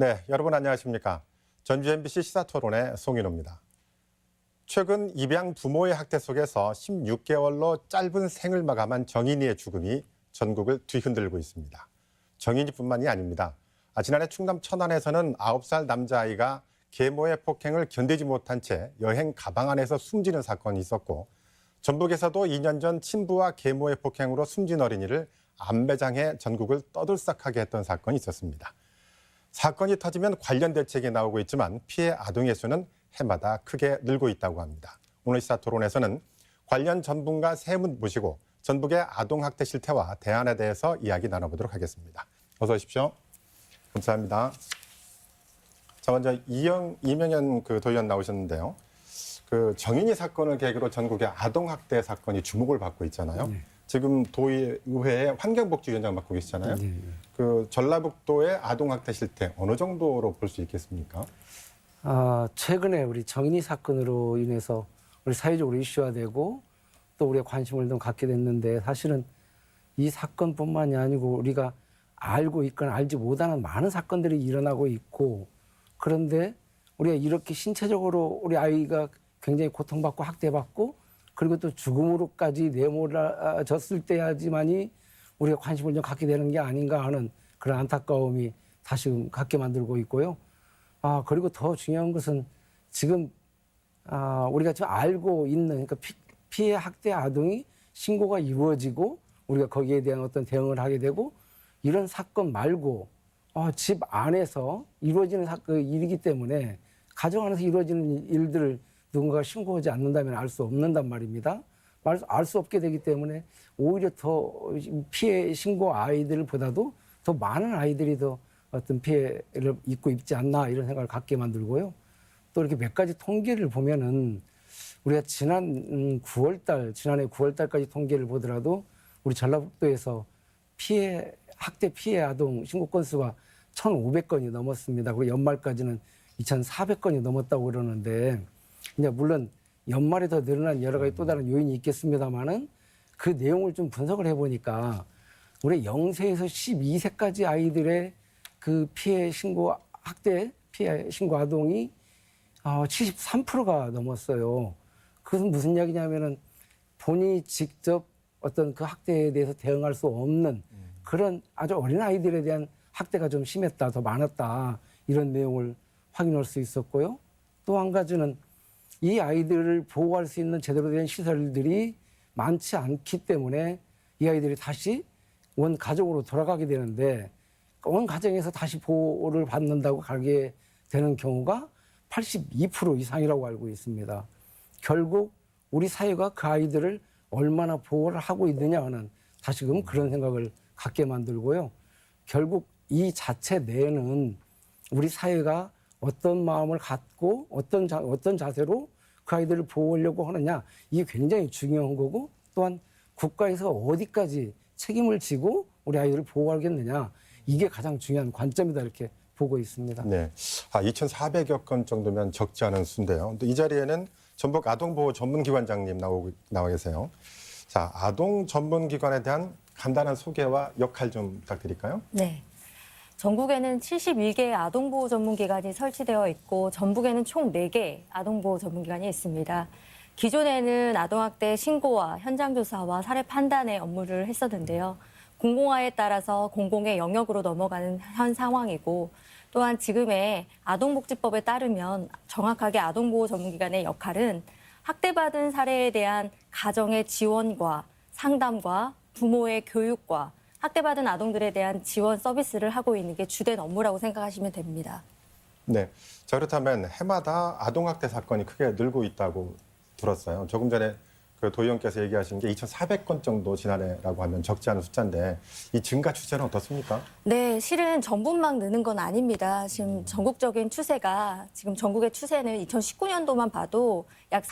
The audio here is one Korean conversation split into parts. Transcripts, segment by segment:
네, 여러분 안녕하십니까? 전주 MBC 시사토론의 송인호입니다. 최근 입양 부모의 학대 속에서 16개월로 짧은 생을 마감한 정인이의 죽음이 전국을 뒤흔들고 있습니다. 정인이뿐만이 아닙니다. 지난해 충남 천안에서는 9살 남자아이가 계모의 폭행을 견디지 못한 채 여행 가방 안에서 숨지는 사건이 있었고, 전북에서도 2년 전 친부와 계모의 폭행으로 숨진 어린이를 안매장해 전국을 떠들썩하게 했던 사건이 있었습니다. 사건이 터지면 관련 대책이 나오고 있지만 피해 아동의 수는 해마다 크게 늘고 있다고 합니다. 오늘 시사토론에서는 관련 전문가 세 분 모시고 전북의 아동학대 실태와 대안에 대해서 이야기 나눠보도록 하겠습니다. 어서 오십시오. 감사합니다. 자, 먼저 이명현 도의원 나오셨는데요. 정인이 사건을 계기로 전국의 아동학대 사건이 주목을 받고 있잖아요. 네. 지금 도의회의 환경복지위원장 맡고 계시잖아요. 네. 전라북도의 아동학대 실태 어느 정도로 볼 수 있겠습니까? 최근에 우리 정인이 사건으로 인해서 우리 사회적으로 이슈화되고 또 우리가 관심을 좀 갖게 됐는데, 사실은 이 사건뿐만이 아니고 우리가 알고 있거나 알지 못하는 많은 사건들이 일어나고 있고, 그런데 우리가 이렇게 신체적으로 우리 아이가 굉장히 고통받고 학대받고 그리고 또 죽음으로까지 내몰아졌을 때야지만이 우리가 관심을 좀 갖게 되는 게 아닌가 하는 그런 안타까움이 다시금 갖게 만들고 있고요. 그리고 더 중요한 것은 지금 우리가 지금 알고 있는, 그러니까 피해 학대 아동이 신고가 이루어지고 우리가 거기에 대한 어떤 대응을 하게 되고, 이런 사건 말고 집 안에서 이루어지는 일이기 때문에 가정 안에서 이루어지는 일들을 누군가가 신고하지 않는다면 알 수 없는단 말입니다. 알 수 없게 되기 때문에 오히려 더 피해 신고 아이들보다도 더 많은 아이들이 더 어떤 피해를 입고 있지 않나, 이런 생각을 갖게 만들고요. 또 이렇게 몇 가지 통계를 보면은 우리가 지난해 9월달까지 통계를 보더라도 우리 전라북도에서 학대 피해 아동 신고 건수가 1,500건이 넘었습니다. 그리고 연말까지는 2,400건이 넘었다고 그러는데, 이제 물론 연말에 더 늘어난 여러 가지 또 다른 요인이 있겠습니다만은, 그 내용을 좀 분석을 해보니까 우리 0세에서 12세까지 아이들의 그 학대 피해 신고 아동이 73%가 넘었어요. 그것은 무슨 이야기냐면은 본인이 직접 어떤 그 학대에 대해서 대응할 수 없는 그런 아주 어린 아이들에 대한 학대가 좀 심했다, 더 많았다, 이런 내용을 확인할 수 있었고요. 또 한 가지는 이 아이들을 보호할 수 있는 제대로 된 시설들이 많지 않기 때문에 이 아이들이 다시 원 가정으로 돌아가게 되는데, 원 가정에서 다시 보호를 받는다고 가게 되는 경우가 82% 이상이라고 알고 있습니다. 결국 우리 사회가 그 아이들을 얼마나 보호를 하고 있느냐 하는 다시금 그런 생각을 갖게 만들고요. 결국 이 자체 내에는 우리 사회가 어떤 마음을 갖고 어떤 자세로 그 아이들을 보호하려고 하느냐, 이게 굉장히 중요한 거고, 또한 국가에서 어디까지 책임을 지고 우리 아이들을 보호하겠느냐, 이게 가장 중요한 관점이다, 이렇게 보고 있습니다. 네, 2,400여 건 정도면 적지 않은 수인데요. 또 이 자리에는 전북 아동보호 전문기관장님 나와 계세요. 자, 아동 전문기관에 대한 간단한 소개와 역할 좀 부탁드릴까요? 네. 전국에는 71개의 아동보호 전문기관이 설치되어 있고, 전북에는 총 4개 아동보호 전문기관이 있습니다. 기존에는 아동학대 신고와 현장조사와 사례 판단의 업무를 했었는데요. 공공화에 따라서 공공의 영역으로 넘어가는 현 상황이고, 또한 지금의 아동복지법에 따르면 정확하게 아동보호 전문기관의 역할은 학대받은 사례에 대한 가정의 지원과 상담과 부모의 교육과 학대받은 아동들에 대한 지원 서비스를 하고 있는 게 주된 업무라고 생각하시면 됩니다. 네, 자, 그렇다면 해마다 아동학대 사건이 크게 늘고 있다고 들었어요. 조금 전에 도의원께서 얘기하신 게 2,400건 정도 지난해라고 하면 적지 않은 숫자인데, 이 증가 추세는 어떻습니까? 네, 실은 전부만 느는 건 아닙니다. 지금 전국적인 추세가, 지금 전국의 추세는 2019년도만 봐도 약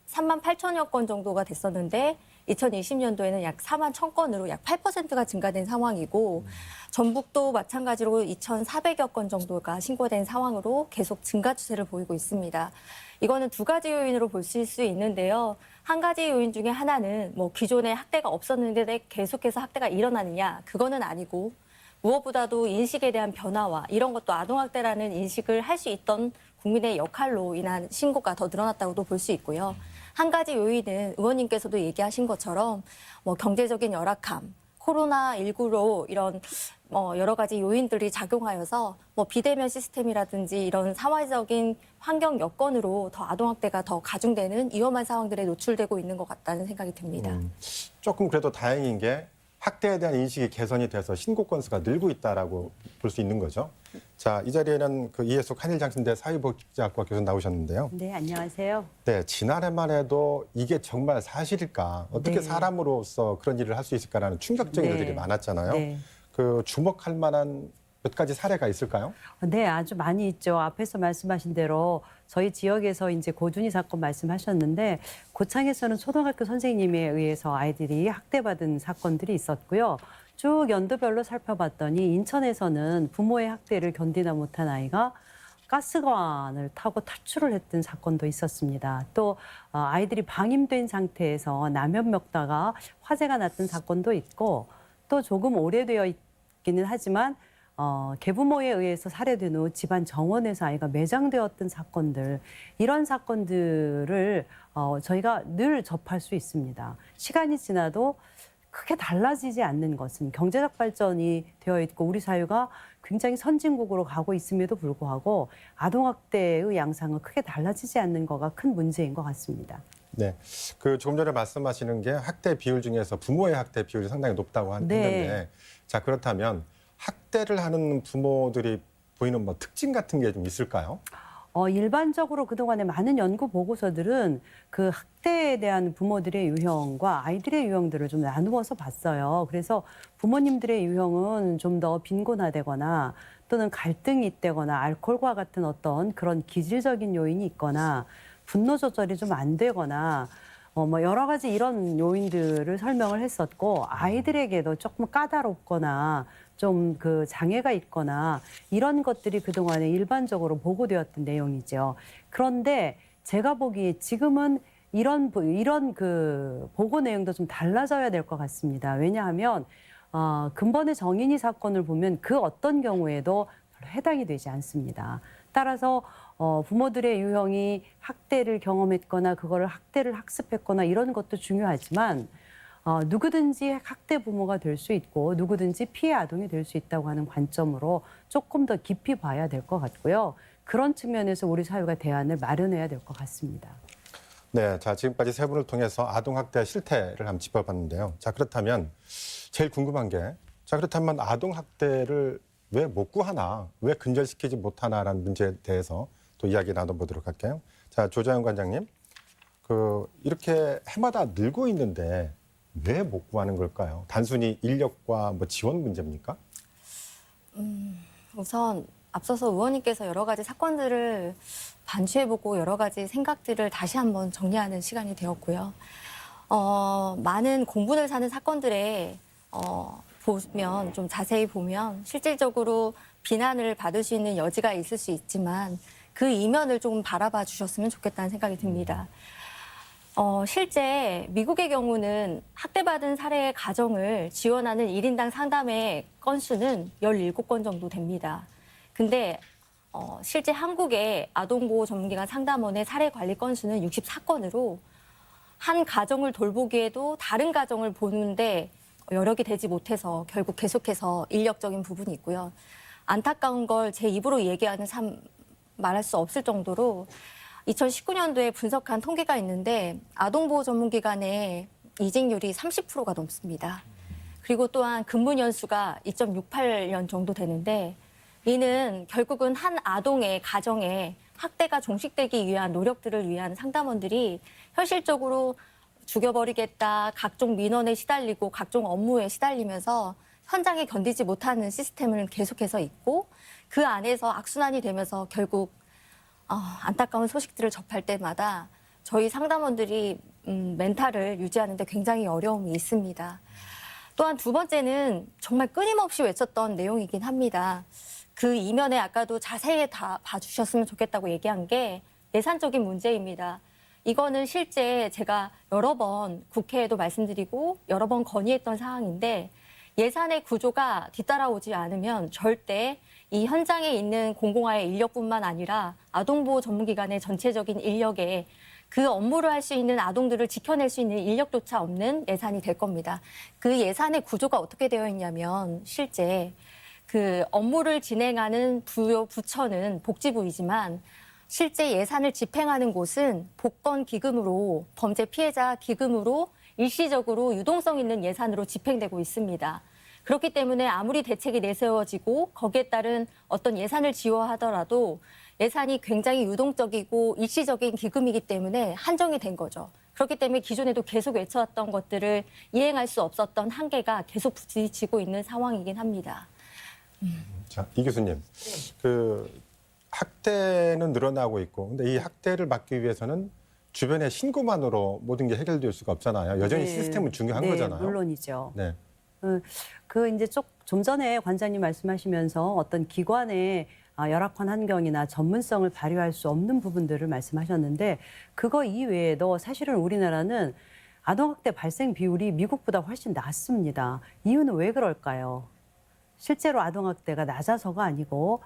3만 8천여 건 정도가 됐었는데, 2020년도에는 약 4만 1,000건으로 약 8%가 증가된 상황이고, 전북도 마찬가지로 2,400여 건 정도가 신고된 상황으로 계속 증가 추세를 보이고 있습니다. 이거는 두 가지 요인으로 볼 수 있는데요. 한 가지 요인 중에 하나는 기존에 학대가 없었는데 계속해서 학대가 일어나느냐, 그거는 아니고, 무엇보다도 인식에 대한 변화와 이런 것도 아동학대라는 인식을 할 수 있던 국민의 역할로 인한 신고가 더 늘어났다고도 볼 수 있고요. 한 가지 요인은 의원님께서도 얘기하신 것처럼 뭐 경제적인 열악함, 코로나19로 이런 여러 가지 요인들이 작용하여서 뭐 비대면 시스템이라든지 이런 사회적인 환경 여건으로 더 아동학대가 더 가중되는 위험한 상황들에 노출되고 있는 것 같다는 생각이 듭니다. 조금 그래도 다행인 게 학대에 대한 인식이 개선이 돼서 신고 건수가 늘고 있다라고 볼 수 있는 거죠. 자, 이 자리에는 그 이해숙 한일장신대 사회복지학과 교수 나오셨는데요. 네, 안녕하세요. 네, 지난해만 해도 이게 정말 사실일까? 어떻게 네. 사람으로서 그런 일을 할 수 있을까라는 충격적인 네. 일들이 많았잖아요. 네. 그 주목할 만한 몇 가지 사례가 있을까요? 네, 아주 많이 있죠. 앞에서 말씀하신 대로 저희 지역에서 이제 고준희 사건 말씀하셨는데 고창에서는 초등학교 선생님에 의해서 아이들이 학대받은 사건들이 있었고요. 쭉 연도별로 살펴봤더니 인천에서는 부모의 학대를 견디다 못한 아이가 가스관을 타고 탈출을 했던 사건도 있었습니다. 또 아이들이 방임된 상태에서 라면 먹다가 화재가 났던 사건도 있고 또 조금 오래되어 있기는 하지만 계부모에 의해서 살해된 후 집안 정원에서 아이가 매장되었던 사건들, 이런 사건들을 저희가 늘 접할 수 있습니다. 시간이 지나도 크게 달라지지 않는 것은 경제적 발전이 되어 있고 우리 사회가 굉장히 선진국으로 가고 있음에도 불구하고 아동학대의 양상은 크게 달라지지 않는 거가 큰 문제인 것 같습니다. 네, 그 조금 전에 말씀하시는 게 학대 비율 중에서 부모의 학대 비율이 상당히 높다고 했는데, 자 그렇다면 학대를 하는 부모들이 보이는 뭐 특징 같은 게 좀 있을까요? 일반적으로 그동안에 많은 연구 보고서들은 그 학대에 대한 부모들의 유형과 아이들의 유형들을 좀 나누어서 봤어요. 그래서 부모님들의 유형은 좀 더 빈곤하다거나 또는 갈등이 있다거나 알코올과 같은 어떤 그런 기질적인 요인이 있거나 분노 조절이 좀 안 되거나 뭐 여러 가지 이런 요인들을 설명을 했었고 아이들에게도 조금 까다롭거나 좀 그 장애가 있거나 이런 것들이 그동안에 일반적으로 보고되었던 내용이죠. 그런데 제가 보기에 지금은 이런 그 보고 내용도 좀 달라져야 될 것 같습니다. 왜냐하면 근본의 정인이 사건을 보면 그 어떤 경우에도 별로 해당이 되지 않습니다. 따라서 부모들의 유형이 학대를 경험했거나 그거를 학대를 학습했거나 이런 것도 중요하지만 누구든지 학대 부모가 될 수 있고 누구든지 피해 아동이 될 수 있다고 하는 관점으로 조금 더 깊이 봐야 될 것 같고요. 그런 측면에서 우리 사회가 대안을 마련해야 될 것 같습니다. 네, 자 지금까지 세 분을 통해서 아동학대 실태를 한번 짚어봤는데요. 자 그렇다면 제일 궁금한 게, 자 그렇다면 아동학대를 왜 못 구하나, 왜 근절시키지 못하나라는 문제에 대해서 또 이야기 나눠보도록 할게요. 자 조자영 관장님, 그 이렇게 해마다 늘고 있는데 왜 못 구하는 걸까요? 단순히 인력과 뭐 지원 문제입니까? 우선 앞서서 의원님께서 여러 가지 사건들을 반추해보고 여러 가지 생각들을 다시 한번 정리하는 시간이 되었고요. 많은 공분을 사는 사건들에 보면 좀 자세히 보면 실질적으로 비난을 받을 수 있는 여지가 있을 수 있지만 그 이면을 조금 바라봐 주셨으면 좋겠다는 생각이 듭니다. 실제 미국의 경우는 학대받은 사례의 가정을 지원하는 1인당 상담의 건수는 17건 정도 됩니다. 근데 실제 한국의 아동보호 전문기관 상담원의 사례 관리 건수는 64건으로 한 가정을 돌보기에도 다른 가정을 보는데 여력이 되지 못해서 결국 계속해서 인력적인 부분이 있고요. 안타까운 걸 제 입으로 얘기하는 말할 수 없을 정도로 2019년도에 분석한 통계가 있는데 아동보호 전문기관의 이직률이 30%가 넘습니다. 그리고 또한 근무 연수가 2.68년 정도 되는데 이는 결국은 한 아동의 가정에 학대가 종식되기 위한 노력들을 위한 상담원들이 현실적으로 죽여버리겠다, 각종 민원에 시달리고 각종 업무에 시달리면서 현장에 견디지 못하는 시스템을 계속해서 있고 그 안에서 악순환이 되면서 결국 안타까운 소식들을 접할 때마다 저희 상담원들이 멘탈을 유지하는 데 굉장히 어려움이 있습니다. 또한 두 번째는 정말 끊임없이 외쳤던 내용이긴 합니다. 그 이면에 아까도 자세히 다 봐주셨으면 좋겠다고 얘기한 게 예산적인 문제입니다. 이거는 실제 제가 여러 번 국회에도 말씀드리고 여러 번 건의했던 사항인데 예산의 구조가 뒤따라오지 않으면 절대 이 현장에 있는 공공화의 인력뿐만 아니라 아동보호 전문기관의 전체적인 인력에 그 업무를 할 수 있는 아동들을 지켜낼 수 있는 인력조차 없는 예산이 될 겁니다. 그 예산의 구조가 어떻게 되어 있냐면 실제 그 업무를 진행하는 부처는 복지부이지만 실제 예산을 집행하는 곳은 복권기금으로 범죄 피해자 기금으로 일시적으로 유동성 있는 예산으로 집행되고 있습니다. 그렇기 때문에 아무리 대책이 내세워지고 거기에 따른 어떤 예산을 지원하더라도 예산이 굉장히 유동적이고 일시적인 기금이기 때문에 한정이 된 거죠. 그렇기 때문에 기존에도 계속 외쳐왔던 것들을 이행할 수 없었던 한계가 계속 부딪히고 있는 상황이긴 합니다. 자, 이 교수님, 그 학대는 늘어나고 있고, 근데 이 학대를 막기 위해서는 주변의 신고만으로 모든 게 해결될 수가 없잖아요. 여전히 네. 시스템은 중요한 네, 거잖아요. 물론이죠. 네. 그 이제 좀 전에 관장님 말씀하시면서 어떤 기관의 열악한 환경이나 전문성을 발휘할 수 없는 부분들을 말씀하셨는데 그거 이외에도 사실은 우리나라는 아동학대 발생 비율이 미국보다 훨씬 낮습니다. 이유는 왜 그럴까요? 실제로 아동학대가 낮아서가 아니고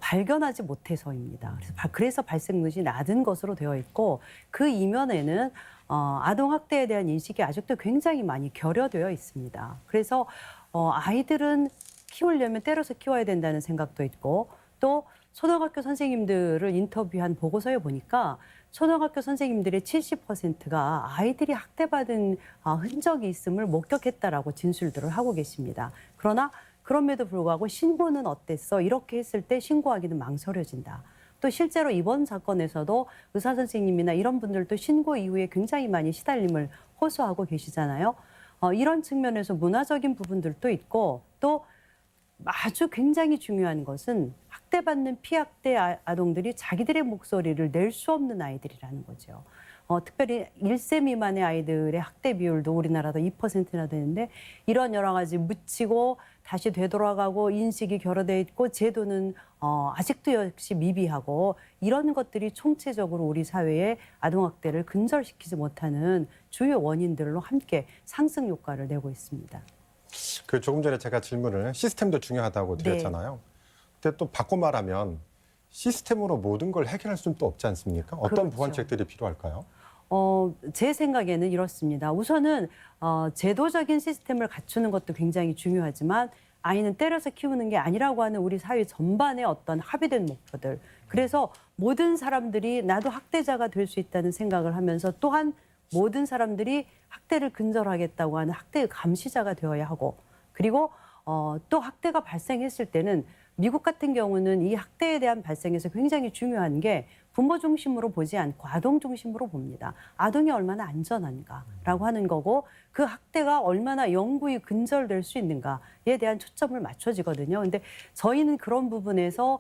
발견하지 못해서입니다. 그래서 발생률이 낮은 것으로 되어 있고 그 이면에는 아동학대에 대한 인식이 아직도 굉장히 많이 결여되어 있습니다. 그래서 아이들은 키우려면 때려서 키워야 된다는 생각도 있고 또 초등학교 선생님들을 인터뷰한 보고서에 보니까 초등학교 선생님들의 70%가 아이들이 학대받은 흔적이 있음을 목격했다라고 진술들을 하고 계십니다. 그러나 그럼에도 불구하고 신고는 어땠어? 이렇게 했을 때 신고하기는 망설여진다. 또 실제로 이번 사건에서도 의사 선생님이나 이런 분들도 신고 이후에 굉장히 많이 시달림을 호소하고 계시잖아요. 이런 측면에서 문화적인 부분들도 있고 또 아주 굉장히 중요한 것은 학대받는 피학대 아동들이 자기들의 목소리를 낼 수 없는 아이들이라는 거죠. 특별히 1세 미만의 아이들의 학대 비율도 우리나라도 2%나 되는데 이런 여러 가지 묻히고 다시 되돌아가고 인식이 결여되어 있고 제도는 아직도 역시 미비하고 이런 것들이 총체적으로 우리 사회의 아동학대를 근절시키지 못하는 주요 원인들로 함께 상승 효과를 내고 있습니다. 그 조금 전에 제가 질문을 시스템도 중요하다고 드렸잖아요. 근데 또 바꿔 말하면 시스템으로 모든 걸 해결할 수는 또 없지 않습니까? 어떤 그렇죠. 보완책들이 필요할까요? 제 생각에는 이렇습니다. 우선은 제도적인 시스템을 갖추는 것도 굉장히 중요하지만 아이는 때려서 키우는 게 아니라고 하는 우리 사회 전반의 어떤 합의된 목표들. 그래서 모든 사람들이 나도 학대자가 될 수 있다는 생각을 하면서 또한 모든 사람들이 학대를 근절하겠다고 하는 학대의 감시자가 되어야 하고 그리고 또 학대가 발생했을 때는 미국 같은 경우는 이 학대에 대한 발생에서 굉장히 중요한 게 부모 중심으로 보지 않고 아동 중심으로 봅니다. 아동이 얼마나 안전한가라고 하는 거고 그 학대가 얼마나 영구히 근절될 수 있는가에 대한 초점을 맞춰지거든요. 근데 저희는 그런 부분에서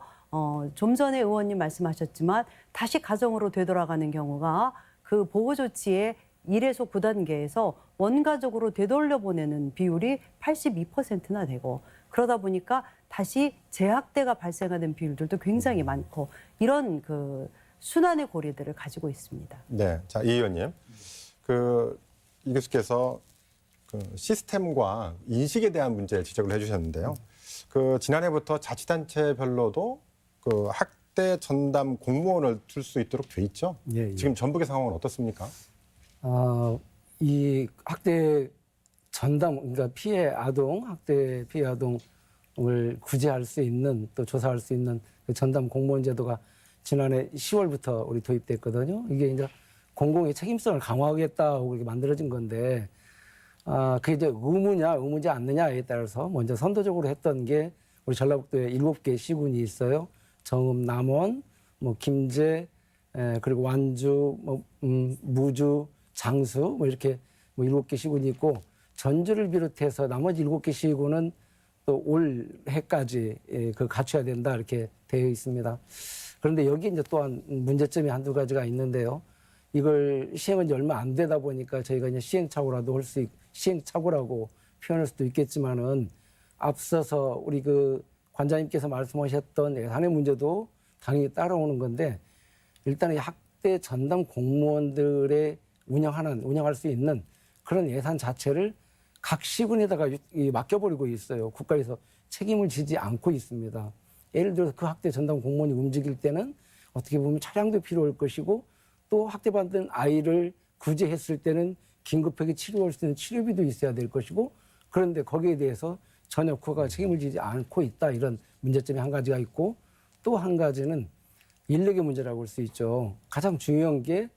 좀 전에 의원님 말씀하셨지만 다시 가정으로 되돌아가는 경우가 그 보호 조치의 1에서 9단계에서 원가적으로 되돌려보내는 비율이 82%나 되고 그러다 보니까 다시 재학대가 발생하는 비율들도 굉장히 많고 이런 그 순환의 고리들을 가지고 있습니다. 네, 자, 이 의원님, 이 교수께서 그 시스템과 인식에 대한 문제 지적을 해주셨는데요. 지난해부터 자치단체별로도 그 학대 전담 공무원을 둘 수 있도록 돼 있죠. 예, 예. 지금 전북의 상황은 어떻습니까? 이 학대 전담, 그러니까 학대 피해 아동을 구제할 수 있는 또 조사할 수 있는 그 전담 공무원 제도가 지난해 10월부터 우리 도입됐거든요. 이게 이제 공공의 책임성을 강화하겠다고 이렇게 만들어진 건데, 그게 이제 의무지 않느냐에 따라서 먼저 선도적으로 했던 게 우리 전라북도에 7개 시군이 있어요. 정읍, 남원, 김제, 그리고 완주, 무주, 장수, 이렇게 7개 시군이 있고, 전주를 비롯해서 나머지 7개 시군은 또 올 해까지 갖춰야 된다 이렇게 되어 있습니다. 그런데 여기 이제 또한 문제점이 한두 가지가 있는데요. 이걸 시행한 지 얼마 안 되다 보니까 저희가 이제 시행착오라고 표현할 수도 있겠지만은 앞서서 우리 그 관장님께서 말씀하셨던 예산의 문제도 당연히 따라오는 건데 일단은 학대 전담 공무원들의 운영할 수 있는 그런 예산 자체를 각 시군에다가 맡겨버리고 있어요. 국가에서 책임을 지지 않고 있습니다. 예를 들어서 그 학대 전담 공무원이 움직일 때는 어떻게 보면 차량도 필요할 것이고 또 학대받은 아이를 구제했을 때는 긴급하게 치료할 수 있는 치료비도 있어야 될 것이고 그런데 거기에 대해서 전혀 국가가 책임을 지지 않고 있다 이런 문제점이 한 가지가 있고 또 한 가지는 인력의 문제라고 할 수 있죠. 가장 중요한 게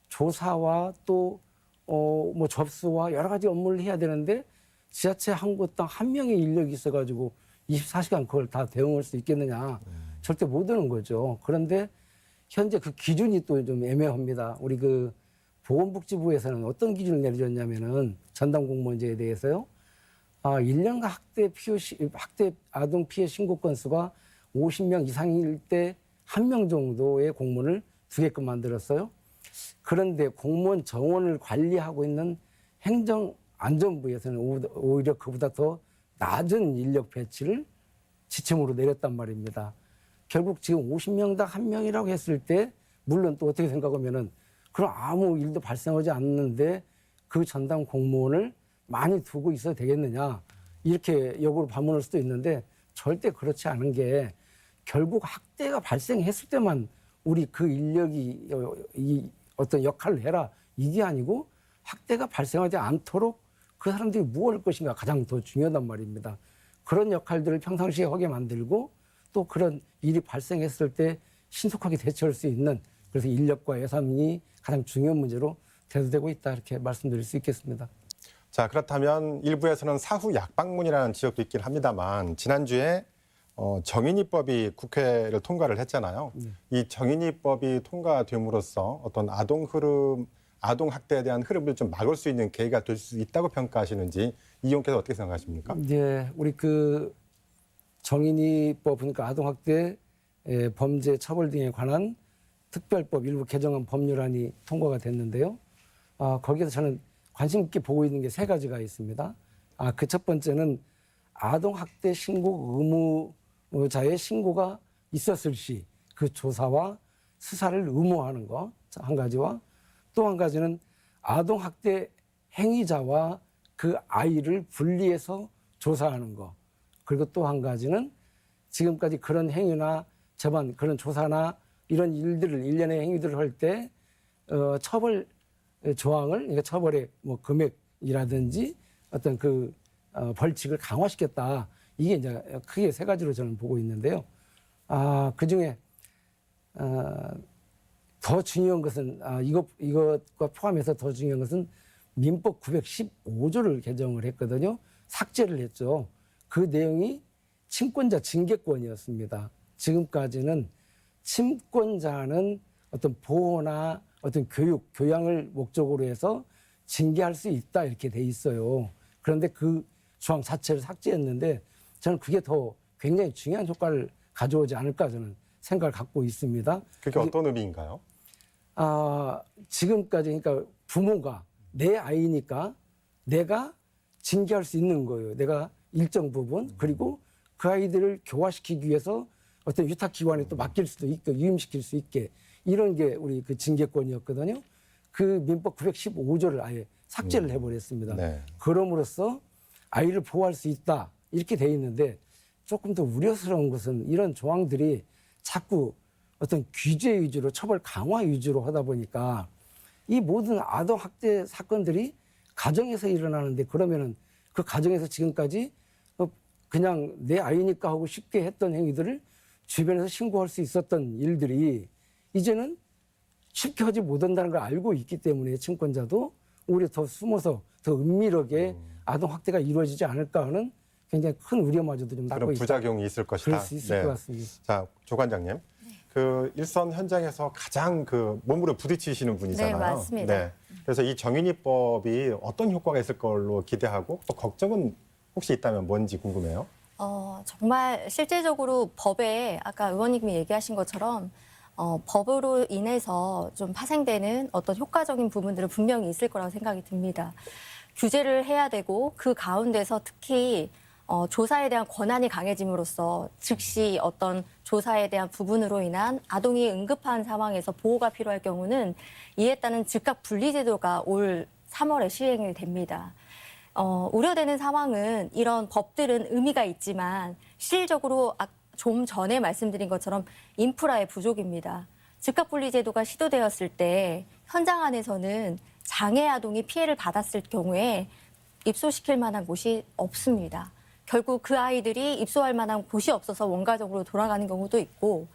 조사와 또 뭐 접수와 여러 가지 업무를 해야 되는데 지자체 한 곳당 한 명의 인력이 있어가지고 24시간 그걸 다 대응할 수 있겠느냐. 절대 못 하는 거죠. 그런데 현재 그 기준이 또 좀 애매합니다. 우리 그 보건복지부에서는 어떤 기준을 내려줬냐면은 전담 공무원제에 대해서요. 1년간 학대 아동 피해 신고 건수가 50명 이상일 때 1명 정도의 공무원을 2개급 만들었어요. 그런데 공무원 정원을 관리하고 있는 행정안전부에서는 오히려 그보다 더 낮은 인력 배치를 지침으로 내렸단 말입니다. 결국 지금 50명당 1명이라고 했을 때 물론 또 어떻게 생각하면은 그럼 아무 일도 발생하지 않는데 그 전담 공무원을 많이 두고 있어도 되겠느냐 이렇게 역으로 반문할 수도 있는데 절대 그렇지 않은 게 결국 학대가 발생했을 때만 우리 그 인력이 이 어떤 역할을 해라 이게 아니고 학대가 발생하지 않도록 그 사람들이 뭐 할 것인가 가장 더 중요하단 말입니다. 그런 역할들을 평상시에 하게 만들고 또 그런 일이 발생했을 때 신속하게 대처할 수 있는 그래서 인력과 예산이 가장 중요한 문제로 대두되고 있다 이렇게 말씀드릴 수 있겠습니다. 자, 그렇다면 일부에서는 사후 약방문이라는 지적도 있긴 합니다만 지난주에 정인이법이 국회를 통과를 했잖아요. 이 정인이법이 통과됨으로써 어떤 아동 학대에 대한 흐름을 좀 막을 수 있는 계기가 될 수 있다고 평가하시는지 이 의원께서 어떻게 생각하십니까? 네, 우리 그 정인이법 그러니까 아동학대 범죄 처벌 등에 관한 특별법 일부 개정안 법률안이 통과가 됐는데요. 거기에서 저는 관심 있게 보고 있는 게 3가지가 있습니다. 그 첫 번째는 아동학대 신고 의무자의 신고가 있었을 시 그 조사와 수사를 의무화하는 거 한 가지와 또 한 가지는 아동학대 행위자와 그 아이를 분리해서 조사하는 거 그리고 또 한 가지는 지금까지 그런 행위나 저반 그런 조사나 이런 일들을 일련의 행위들을 할 때 처벌 조항을 그러니까 처벌의 뭐 금액이라든지 어떤 그 벌칙을 강화시켰다. 이게 이제 크게 3가지로 저는 보고 있는데요. 그 중에 더 중요한 것은 이것과 포함해서 더 중요한 것은 민법 915조를 개정을 했거든요. 삭제를 했죠. 그 내용이 친권자 징계권이었습니다. 지금까지는 친권자는 어떤 보호나 어떤 교양을 목적으로 해서 징계할 수 있다 이렇게 돼 있어요. 그런데 그 조항 자체를 삭제했는데 저는 그게 더 굉장히 중요한 효과를 가져오지 않을까 저는 생각을 갖고 있습니다. 그게 어떤 의미인가요? 지금까지 그러니까 부모가 내 아이니까 내가 징계할 수 있는 거예요. 내가 일정 부분 그리고 그 아이들을 교화시키기 위해서 어떤 위탁기관에 또 맡길 수도 있고 유임시킬 수 있게 이런 게 우리 그 징계권이었거든요. 그 민법 915조를 아예 삭제를 해버렸습니다. 네. 그럼으로써 아이를 보호할 수 있다 이렇게 돼 있는데 조금 더 우려스러운 것은 이런 조항들이 자꾸 어떤 규제 위주로 처벌 강화 위주로 하다 보니까 이 모든 아동 학대 사건들이 가정에서 일어나는데 그러면은 그 가정에서 지금까지 그냥 내 아이니까 하고 쉽게 했던 행위들을 주변에서 신고할 수 있었던 일들이 이제는 쉽게 하지 못한다는 걸 알고 있기 때문에 친권자도 오히려 더 숨어서 더 은밀하게 아동 학대가 이루어지지 않을까 하는 굉장히 큰 우려마저도 좀 낳고 그런 있다. 부작용이 있을 것이다. 그럴 수 있을 것 같습니다. 자, 조 관장님. 그 일선 현장에서 가장 그 몸으로 부딪히시는 분이잖아요. 네, 맞습니다. 그래서 이 정인이법이 어떤 효과가 있을 걸로 기대하고 또 걱정은 혹시 있다면 뭔지 궁금해요. 정말 실질적으로 법에 아까 의원님이 얘기하신 것처럼 법으로 인해서 좀 파생되는 어떤 효과적인 부분들은 분명히 있을 거라고 생각이 듭니다. 규제를 해야 되고 그 가운데서 특히 조사에 대한 권한이 강해짐으로써 즉시 어떤 조사에 대한 부분으로 인한 아동이 응급한 상황에서 보호가 필요할 경우는 이에 따른 즉각 분리 제도가 올 3월에 시행이 됩니다. 우려되는 상황은 이런 법들은 의미가 있지만 실질적으로 좀 전에 말씀드린 것처럼 인프라의 부족입니다. 즉각분리제도가 시도되었을 때 현장 안에서는 장애 아동이 피해를 받았을 경우에 입소시킬 만한 곳이 없습니다. 결국 그 아이들이 입소할 만한 곳이 없어서 원가적으로 돌아가는 경우도 있고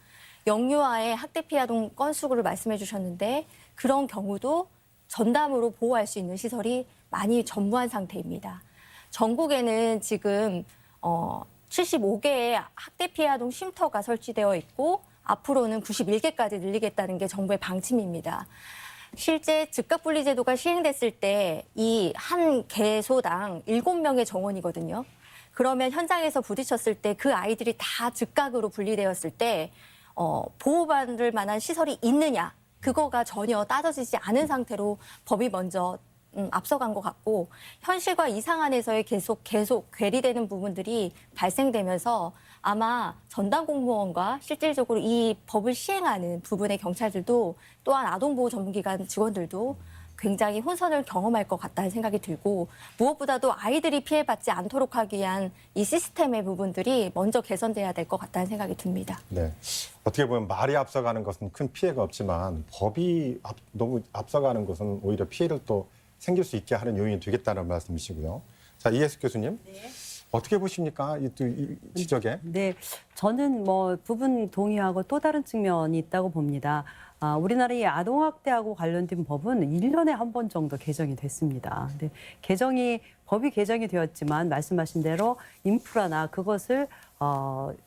영유아의 학대 피해 아동 건수를 말씀해 주셨는데 그런 경우도 전담으로 보호할 수 있는 시설이 많이 전무한 상태입니다. 전국에는 지금 75개의 학대 피해 아동 쉼터가 설치되어 있고 앞으로는 91개까지 늘리겠다는 게 정부의 방침입니다. 실제 즉각분리제도가 시행됐을 때 이 한 개소당 7명의 정원이거든요. 그러면 현장에서 부딪혔을 때 그 아이들이 다 즉각으로 분리되었을 때 보호받을 만한 시설이 있느냐 그거가 전혀 따져지지 않은 상태로 법이 먼저 앞서간 것 같고 현실과 이상안에서의 계속 괴리되는 부분들이 발생되면서 아마 전담 공무원과 실질적으로 이 법을 시행하는 부분의 경찰들도 또한 아동보호 전문기관 직원들도 굉장히 혼선을 경험할 것 같다는 생각이 들고 무엇보다도 아이들이 피해받지 않도록 하기 위한 이 시스템의 부분들이 먼저 개선돼야 될 것 같다는 생각이 듭니다. 네. 어떻게 보면 말이 앞서가는 것은 큰 피해가 없지만 법이 너무 앞서가는 것은 오히려 피해를 또 생길 수 있게 하는 요인이 되겠다는 말씀이시고요. 자, 이혜숙 교수님. 네. 어떻게 보십니까? 이 지적에. 네, 저는 부분 동의하고 또 다른 측면이 있다고 봅니다. 우리나라 이 아동학대하고 관련된 법은 1년에 한 번 정도 개정이 됐습니다. 근데 법이 개정이 되었지만 말씀하신 대로 인프라나 그것을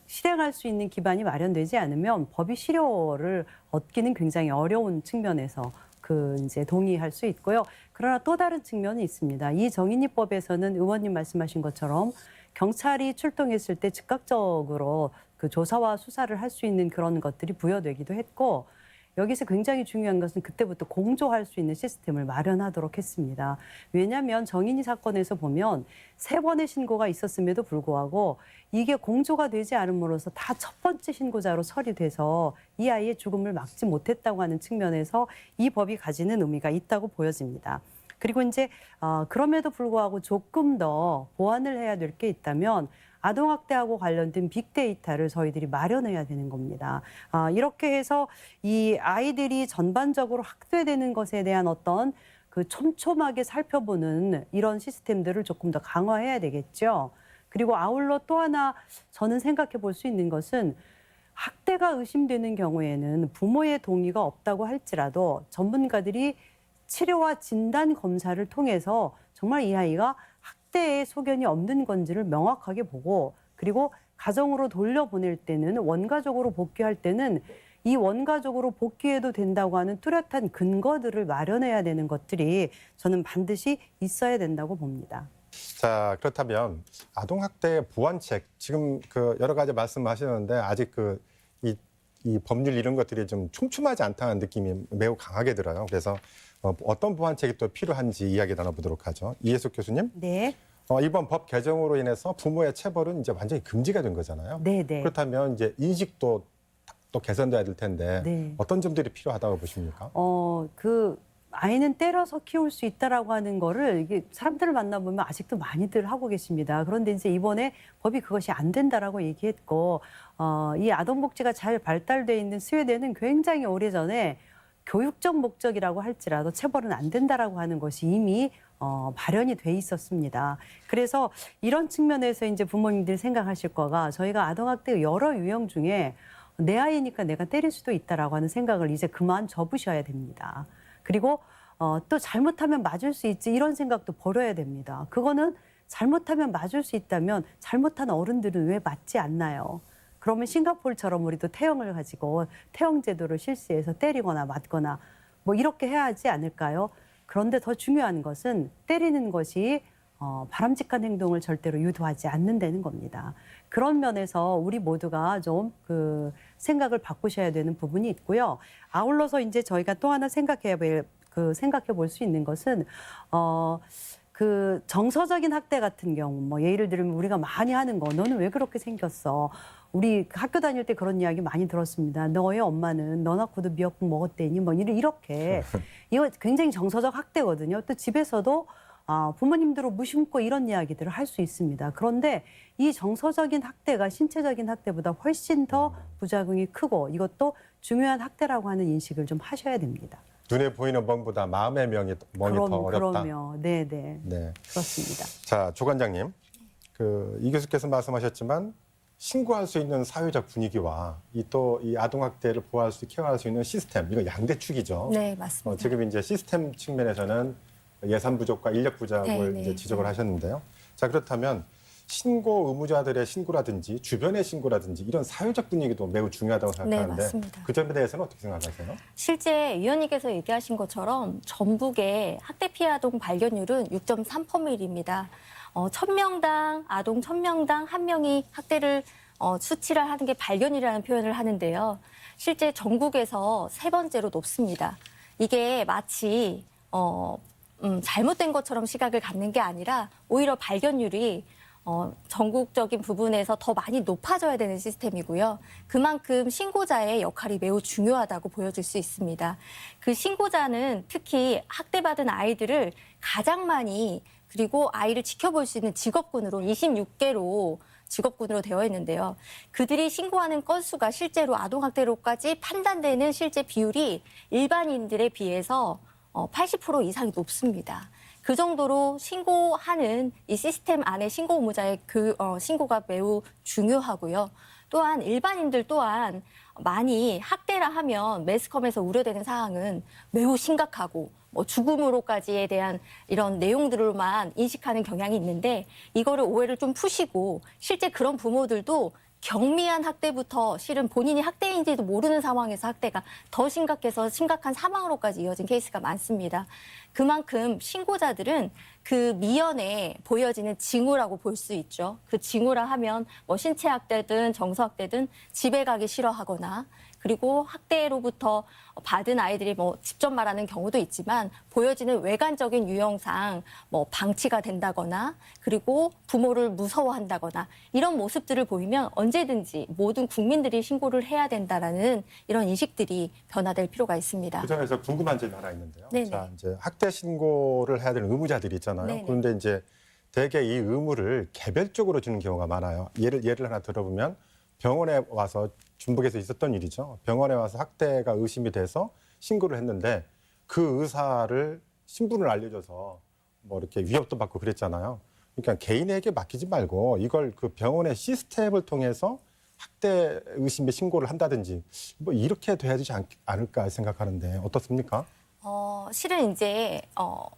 실행할 수 있는 기반이 마련되지 않으면 법이 실효를 얻기는 굉장히 어려운 측면에서 이제 동의할 수 있고요. 그러나 또 다른 측면이 있습니다. 이 정인이법에서는 의원님 말씀하신 것처럼 경찰이 출동했을 때 즉각적으로 그 조사와 수사를 할 수 있는 그런 것들이 부여되기도 했고 여기서 굉장히 중요한 것은 그때부터 공조할 수 있는 시스템을 마련하도록 했습니다. 왜냐하면 정인이 사건에서 보면 3번의 신고가 있었음에도 불구하고 이게 공조가 되지 않음으로써 다 첫 번째 신고자로 처리돼서 이 아이의 죽음을 막지 못했다고 하는 측면에서 이 법이 가지는 의미가 있다고 보여집니다. 그리고 이제 그럼에도 불구하고 조금 더 보완을 해야 될 게 있다면 아동학대하고 관련된 빅데이터를 저희들이 마련해야 되는 겁니다. 이렇게 해서 이 아이들이 전반적으로 학대되는 것에 대한 어떤 그 촘촘하게 살펴보는 이런 시스템들을 조금 더 강화해야 되겠죠. 그리고 아울러 또 하나 저는 생각해 볼 수 있는 것은 학대가 의심되는 경우에는 부모의 동의가 없다고 할지라도 전문가들이 치료와 진단 검사를 통해서 정말 이 아이가 학대의 소견이 없는 건지를 명확하게 보고 그리고 가정으로 돌려보낼 때는 원가적으로 복귀할 때는 이 원가적으로 복귀해도 된다고 하는 뚜렷한 근거들을 마련해야 되는 것들이 저는 반드시 있어야 된다고 봅니다. 자, 그렇다면 아동학대 보완책 지금 여러 가지 말씀하시는데 아직 이 법률 이런 것들이 좀 촘촘하지 않다는 느낌이 매우 강하게 들어요. 그래서 어떤 보완책이 또 필요한지 이야기 나눠보도록 하죠. 이혜숙 교수님. 네. 이번 법 개정으로 인해서 부모의 체벌은 이제 완전히 금지가 된 거잖아요. 네, 네. 그렇다면 이제 인식도 또 개선돼야 될 텐데 네. 어떤 점들이 필요하다고 보십니까? 아이는 때려서 키울 수 있다라고 하는 거를 이게 사람들을 만나보면 아직도 많이들 하고 계십니다. 그런데 이제 이번에 법이 그것이 안 된다라고 얘기했고, 이 아동복지가 잘 발달돼 있는 스웨덴은 굉장히 오래전에 교육적 목적이라고 할지라도 체벌은 안 된다라고 하는 것이 이미 마련이 돼 있었습니다. 그래서 이런 측면에서 이제 부모님들이 생각하실 거가 저희가 아동학대의 여러 유형 중에 내 아이니까 내가 때릴 수도 있다라고 하는 생각을 이제 그만 접으셔야 됩니다. 그리고 또 잘못하면 맞을 수 있지 이런 생각도 버려야 됩니다. 그거는 잘못하면 맞을 수 있다면 잘못한 어른들은 왜 맞지 않나요? 그러면 싱가포르처럼 우리도 태형을 가지고 태형 제도를 실시해서 때리거나 맞거나 뭐 이렇게 해야 하지 않을까요? 그런데 더 중요한 것은 때리는 것이 바람직한 행동을 절대로 유도하지 않는다는 겁니다. 그런 면에서 우리 모두가 좀 생각을 바꾸셔야 되는 부분이 있고요. 아울러서 이제 저희가 또 하나 생각해 볼 수 있는 것은 정서적인 학대 같은 경우, 뭐 예를 들면 우리가 많이 하는 거, 너는 왜 그렇게 생겼어? 우리 학교 다닐 때 그런 이야기 많이 들었습니다. 너의 엄마는 너 낳고도 미역국 먹었대니? 뭐 이렇게 이거 굉장히 정서적 학대거든요. 또 집에서도 부모님들로 무심코 이런 이야기들을 할 수 있습니다. 그런데 이 정서적인 학대가 신체적인 학대보다 훨씬 더 부작용이 크고 이것도 중요한 학대라고 하는 인식을 좀 하셔야 됩니다. 눈에 보이는 멍보다 마음의 멍이 더 어렵다. 그럼요. 네네. 네. 그렇습니다. 자, 조 관장님, 이 교수께서 말씀하셨지만 신고할 수 있는 사회적 분위기와 이 아동학대를 보호할 케어할 수 있는 시스템, 이거 양대축이죠. 네, 맞습니다. 지금 이제 시스템 측면에서는 예산 부족과 인력 부족을 네, 이제 네. 지적을 하셨는데요. 자, 그렇다면 신고 의무자들의 신고라든지 주변의 신고라든지 이런 사회적 분위기도 매우 중요하다고 생각하는데 맞습니다. 그 점에 대해서는 어떻게 생각하세요? 실제 위원님께서 얘기하신 것처럼 전북의 학대 피해 아동 발견율은 6.3%입니다. 1000명당 아동 1000명당 1명이 학대를 수치를 하는 게 발견이라는 표현을 하는데요. 실제 전국에서 세 번째로 높습니다. 이게 마치 잘못된 것처럼 시각을 갖는 게 아니라 오히려 발견율이 전국적인 부분에서 더 많이 높아져야 되는 시스템이고요. 그만큼 신고자의 역할이 매우 중요하다고 보여질 수 있습니다. 그 신고자는 특히 학대받은 아이들을 가장 많이 그리고 아이를 지켜볼 수 있는 직업군으로 26개로 직업군으로 되어 있는데요. 그들이 신고하는 건수가 실제로 아동학대로까지 판단되는 실제 비율이 일반인들에 비해서 80% 이상이 높습니다. 그 정도로 신고하는 이 시스템 안에 신고 의무자의 신고가 매우 중요하고요. 또한 일반인들 또한 많이 학대라 하면 매스컴에서 우려되는 사항은 매우 심각하고 죽음으로까지에 대한 이런 내용들로만 인식하는 경향이 있는데 이거를 오해를 좀 푸시고 실제 그런 부모들도 경미한 학대부터 실은 본인이 학대인지도 모르는 상황에서 학대가 더 심각해서 심각한 사망으로까지 이어진 케이스가 많습니다. 그만큼 신고자들은 그 미연에 보여지는 징후라고 볼 수 있죠. 그 징후라 하면 신체 학대든 정서 학대든 집에 가기 싫어하거나 그리고 학대로부터 받은 아이들이 직접 말하는 경우도 있지만 보여지는 외관적인 유형상 방치가 된다거나 그리고 부모를 무서워한다거나 이런 모습들을 보이면 언제든지 모든 국민들이 신고를 해야 된다라는 이런 인식들이 변화될 필요가 있습니다. 그 점에서 궁금한 점이 하나 있는데요. 네네. 자, 이제 학대 신고를 해야 되는 의무자들이 있잖아요. 네네. 그런데 이제 대개 이 의무를 개별적으로 주는 경우가 많아요. 예를 하나 들어보면 병원에 와서 중북에서 있었던 일이죠. 병원에 와서 학대가 의심이 돼서 신고를 했는데 그 의사를 신분을 알려줘서 이렇게 위협도 받고 그랬잖아요. 그러니까 개인에게 맡기지 말고 이걸 그 병원의 시스템을 통해서 학대 의심의 신고를 한다든지 이렇게 돼야 되지 않을까 생각하는데 어떻습니까? 실은 이제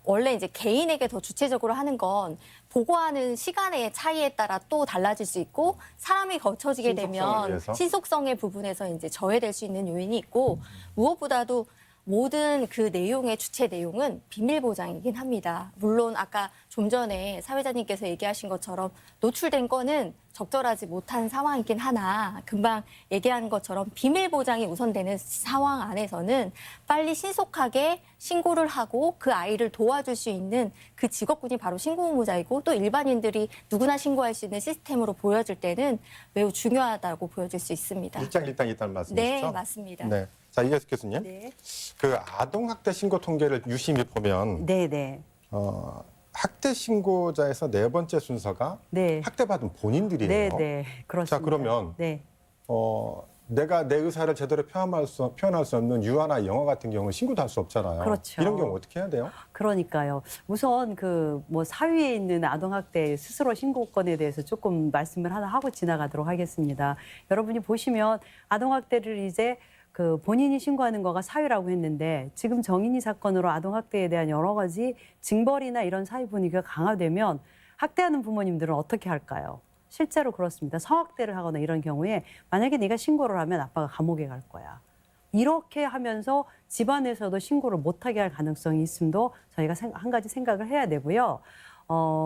원래 이제 개인에게 더 주체적으로 하는 건 보고하는 시간의 차이에 따라 또 달라질 수 있고 사람이 거쳐지게 신속성을 되면 위해서? 신속성의 부분에서 이제 저해될 수 있는 요인이 있고 무엇보다도 모든 그 내용의 주체 내용은 비밀 보장이긴 합니다. 물론 아까 좀 전에 사회자님께서 얘기하신 것처럼 노출된 건은 적절하지 못한 상황이긴 하나 금방 얘기한 것처럼 비밀 보장이 우선되는 상황 안에서는 빨리 신속하게 신고를 하고 그 아이를 도와줄 수 있는 그 직업군이 바로 신고 의무자이고 또 일반인들이 누구나 신고할 수 있는 시스템으로 보여질 때는 매우 중요하다고 보여질 수 있습니다. 일장일단 있다는 말씀이시죠? 네, 맞습니다. 네. 자, 이혜숙 교수님. 네. 그 아동학대 신고 통계를 유심히 보면 네네. 학대 신고자에서 네 번째 순서가 네. 학대받은 본인들이에요. 네네. 그렇습니다. 자, 그러면 네. 내가 내 의사를 제대로 표현할 수 없는 유아나 영아 같은 경우는 신고도 할 수 없잖아요. 그렇죠. 이런 경우 어떻게 해야 돼요? 그러니까요. 우선 사위에 있는 아동학대 스스로 신고권에 대해서 조금 말씀을 하나 하고 지나가도록 하겠습니다. 여러분이 보시면 아동학대를 이제 본인이 신고하는 거가 사유라고 했는데 지금 정인이 사건으로 아동학대에 대한 여러 가지 징벌이나 이런 사회 분위기가 강화되면 학대하는 부모님들은 어떻게 할까요? 실제로 그렇습니다. 성학대를 하거나 이런 경우에 만약에 네가 신고를 하면 아빠가 감옥에 갈 거야. 이렇게 하면서 집안에서도 신고를 못하게 할 가능성이 있음도 저희가 한 가지 생각을 해야 되고요.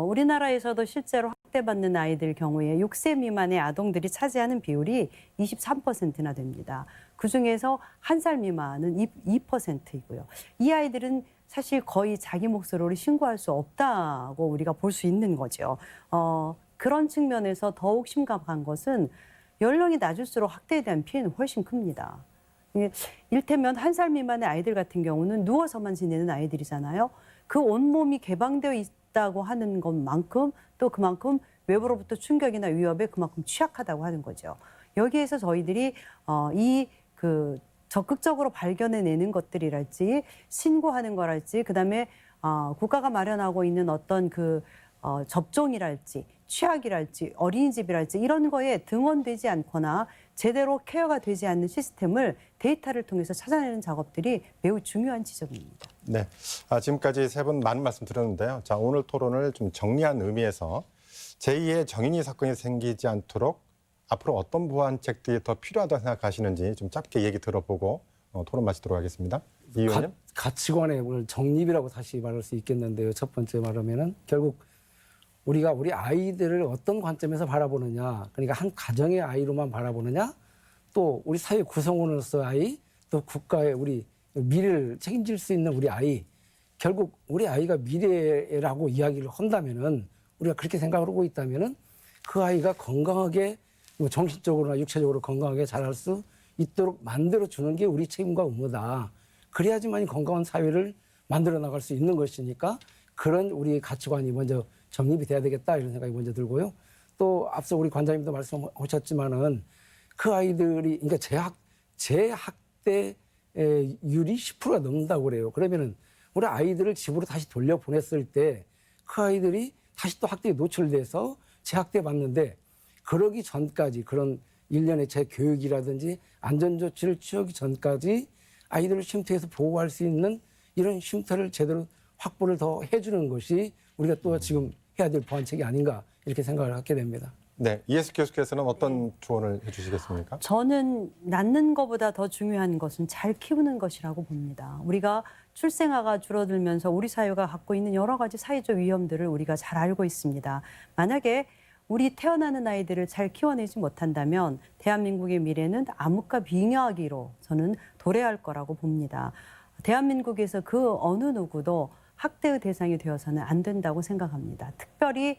우리나라에서도 실제로 학대받는 아이들 경우에 6세 미만의 아동들이 차지하는 비율이 23%나 됩니다. 그중에서 1살 미만은 2%이고요. 이 아이들은 사실 거의 자기 목소리로 신고할 수 없다고 우리가 볼 수 있는 거죠. 그런 측면에서 더욱 심각한 것은 연령이 낮을수록 학대에 대한 피해는 훨씬 큽니다. 일테면 1살 미만의 아이들 같은 경우는 누워서만 지내는 아이들이잖아요. 그 온몸이 개방되어 없다고 하는 것만큼 또 그만큼 외부로부터 충격이나 위협에 그만큼 취약하다고 하는 거죠. 여기에서 저희들이 적극적으로 발견해내는 것들이랄지 신고하는 거랄지 그다음에 국가가 마련하고 있는 어떤 접종이랄지 취약이랄지 어린이집이랄지 이런 거에 등원되지 않거나 제대로 케어가 되지 않는 시스템을 데이터를 통해서 찾아내는 작업들이 매우 중요한 지점입니다. 네, 지금까지 세 분 많은 말씀 드렸는데요. 자, 오늘 토론을 좀 정리한 의미에서 제2의 정인이 사건이 생기지 않도록 앞으로 어떤 보완책들이 더 필요하다고 생각하시는지 좀 짧게 얘기 들어보고 토론 마치도록 하겠습니다. 이 의원님. 가치관의 오늘 정립이라고 다시 말할 수 있겠는데요. 첫 번째 말하면은 결국 우리가 우리 아이들을 어떤 관점에서 바라보느냐, 그러니까 한 가정의 아이로만 바라보느냐, 또 우리 사회 구성원으로서 아이, 또 국가의 우리 미래를 책임질 수 있는 우리 아이, 결국 우리 아이가 미래라고 이야기를 한다면은 우리가 그렇게 생각을 하고 있다면은 그 아이가 건강하게 정신적으로나 육체적으로 건강하게 자랄 수 있도록 만들어 주는 게 우리 책임과 의무다. 그래야지만 건강한 사회를 만들어 나갈 수 있는 것이니까 그런 우리 가치관이 먼저 정립이 돼야 되겠다 이런 생각이 먼저 들고요. 또 앞서 우리 관장님도 말씀하셨지만은 그 아이들이 그러니까 재학대율이 10%가 넘는다고 그래요. 그러면은 우리 아이들을 집으로 다시 돌려 보냈을 때 그 아이들이 다시 또 학대에 노출돼서 재학대 받는데 그러기 전까지 그런 일련의 재교육이라든지 안전조치를 취하기 전까지 아이들을 쉼터에서 보호할 수 있는 이런 쉼터를 제대로 확보를 더 해주는 것이 우리가 또 지금 해야 될 보완책이 아닌가 이렇게 생각을 하게 됩니다. 네, 이해숙 교수께서는 어떤 조언을 해주시겠습니까? 저는 낳는 것보다 더 중요한 것은 잘 키우는 것이라고 봅니다. 우리가 출생아가 줄어들면서 우리 사회가 갖고 있는 여러 가지 사회적 위험들을 우리가 잘 알고 있습니다. 만약에 우리 태어나는 아이들을 잘 키워내지 못한다면 대한민국의 미래는 암흑과 빙하기로 저는 도래할 거라고 봅니다. 대한민국에서 그 어느 누구도 학대의 대상이 되어서는 안 된다고 생각합니다. 특별히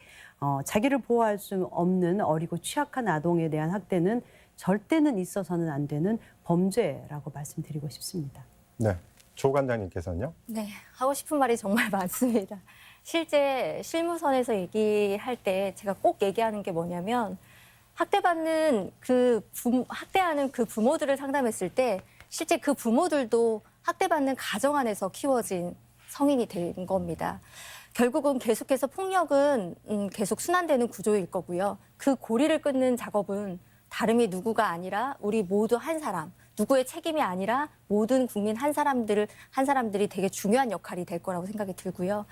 자기를 보호할 수 없는 어리고 취약한 아동에 대한 학대는 절대는 있어서는 안 되는 범죄라고 말씀드리고 싶습니다. 네, 조 관장님께서는요? 네, 하고 싶은 말이 정말 많습니다. 실제 실무선에서 얘기할 때 제가 꼭 얘기하는 게 뭐냐면 학대하는 그 부모들을 상담했을 때 실제 그 부모들도 학대받는 가정 안에서 키워진 성인이 된 겁니다. 결국은 계속해서 폭력은 계속 순환되는 구조일 거고요. 그 고리를 끊는 작업은 다름이 누구가 아니라 우리 모두 한 사람, 누구의 책임이 아니라 모든 국민 한 사람들이 되게 중요한 역할이 될 거라고 생각이 들고요.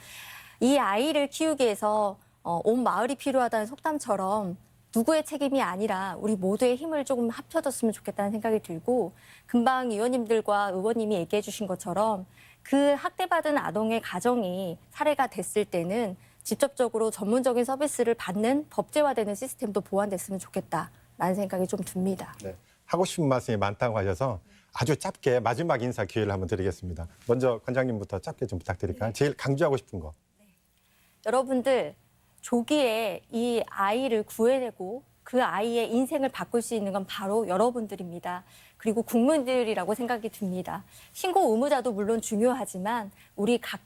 이 아이를 키우기 위해서 온 마을이 필요하다는 속담처럼 누구의 책임이 아니라 우리 모두의 힘을 조금 합쳐졌으면 좋겠다는 생각이 들고 금방 의원님들과 의원님이 얘기해 주신 것처럼 그 학대받은 아동의 가정이 사례가 됐을 때는 직접적으로 전문적인 서비스를 받는 법제화되는 시스템도 보완됐으면 좋겠다라는 생각이 좀 듭니다. 네, 하고 싶은 말씀이 많다고 하셔서 아주 짧게 마지막 인사 기회를 한번 드리겠습니다. 먼저 관장님부터 짧게 좀 부탁드릴까요? 제일 강조하고 싶은 거. 여러분들 조기에 이 아이를 구해내고 그 아이의 인생을 바꿀 수 있는 건 바로 여러분들입니다. 그리고 국민들이라고 생각이 듭니다. 신고 의무자도 물론 중요하지만 우리 각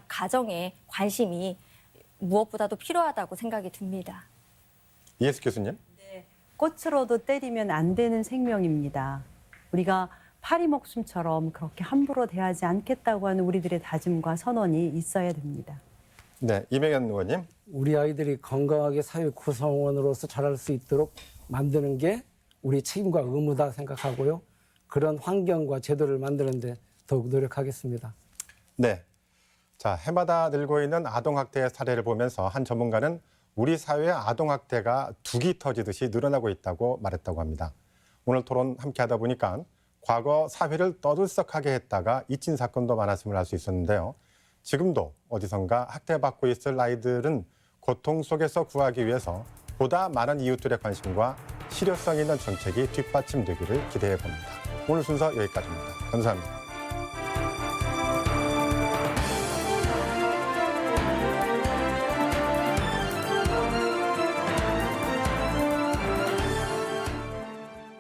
가정의 관심이 무엇보다도 필요하다고 생각이 듭니다. 이해숙 교수님. 꽃으로도 때리면 안 되는 생명입니다. 우리가 파리 목숨처럼 그렇게 함부로 대하지 않겠다고 하는 우리들의 다짐과 선언이 있어야 됩니다. 네, 이명현 의원님. 우리 아이들이 건강하게 사회 구성원으로서 자랄 수 있도록 만드는 게 우리 책임과 의무다 생각하고요. 그런 환경과 제도를 만드는 데 더욱 노력하겠습니다. 네. 자, 해마다 늘고 있는 아동학대의 사례를 보면서 한 전문가는 우리 사회의 아동학대가 둑이 터지듯이 늘어나고 있다고 말했다고 합니다. 오늘 토론 함께 하다 보니까 과거 사회를 떠들썩하게 했다가 잊힌 사건도 많았음을 알 수 있었는데요. 지금도 어디선가 학대받고 있을 아이들은 고통 속에서 구하기 위해서 보다 많은 이웃들의 관심과 실효성 있는 정책이 뒷받침되기를 기대해 봅니다. 오늘 순서 여기까지입니다. 감사합니다.